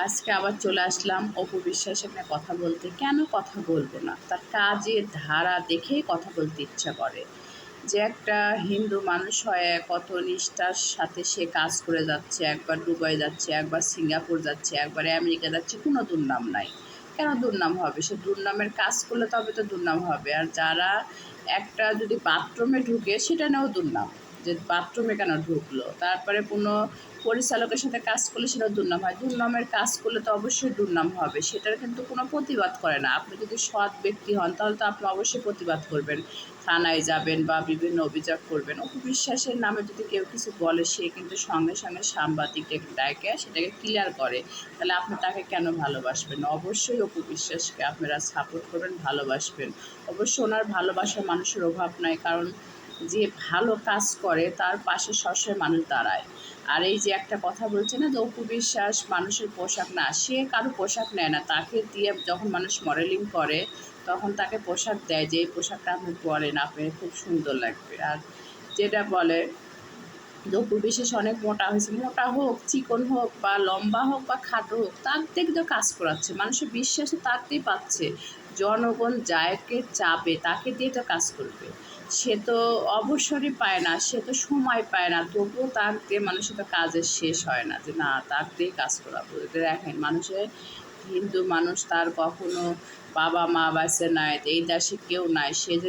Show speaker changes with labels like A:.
A: আজকে আবার চলে আসলাম অপু বিশ্বাসের নিয়ে কথা বলতে। কেন কথা বলবো না, তার কাজের ধারা দেখেই কথা বলতে ইচ্ছা করে। যে একটা হিন্দু মানুষ হয়ে কত নিষ্ঠার সাথে সে কাজ করে যাচ্ছে, একবার দুবাই যাচ্ছে, একবার সিঙ্গাপুর যাচ্ছে, একবার আমেরিকা যাচ্ছে, কোনো দুর্নাম নাই। কেন দুর্নাম হবে? সে দুর্নামের কাজ করলে তবে তো দুর্নাম হবে। আর যারা একটা যদি বাথরুমে ঢুকে সেটা নিয়েও দুর্নাম, যে বাথরুমে কেন ঢুকলো। তারপরে কোনো পরিচালকের সাথে কাজ করলে সেটা দুর্নাম হয়। দুর্নামের কাজ করলে তো অবশ্যই দুর্নাম হবে, সেটার কিন্তু কোনো প্রতিবাদ করে না। আপনি যদি সৎ ব্যক্তি হন তাহলে তো আপনি অবশ্যই প্রতিবাদ করবেন, থানায় যাবেন বা বিভিন্ন অভিযোগ করবেন। অপু বিশ্বাসের নামে যদি কেউ কিছু বলে, সে কিন্তু সঙ্গে সঙ্গে সাংবাদিকদের ডাকে সেটাকে ক্লিয়ার করে। তাহলে আপনি তাকে কেন ভালোবাসবেন? অবশ্যই অপু বিশ্বাসকে আপনারা সাপোর্ট করবেন, ভালোবাসবেন। অবশ্য ওনার ভালোবাসার মানুষের অভাব নাই, কারণ যে ভালো কাজ করে তার পাশে সবসময় মানুষ দাঁড়ায়। আর এই যে একটা কথা বলছে না যে অপু বিশ্বাস মানুষের পোশাক, না, সে কারো পোশাক নেয় না। তাকে দিয়ে যখন মানুষ মডেলিং করে তখন তাকে পোশাক দেয়, যে এই পোশাকটা আপনি পরেন, আপনার খুব সুন্দর লাগবে। আর যেটা বলে যে অপু বিশ্বাস অনেক মোটা হয়েছে, মোটা হোক, চিকন হোক, বা লম্বা হোক, বা খাটো হোক, তার থেকে তো কাজ করাচ্ছে, মানুষের বিশ্বাসে তাকেই পাচ্ছে। জনগণ যাকে চাবে তাকে দিয়ে তো কাজ করবে। সে তো অবসরই পায় না, সে তো সময় পায় না, তবুও তার দিয়ে মানুষের তো কাজের শেষ হয় না, যে না তার দিয়ে কাজ করাবো। দেখেন, মানুষের হিন্দু মানুষ, তার কখনো বাবা মা বাঁচে নাই, এই দেশে কেউ নাই, সে যে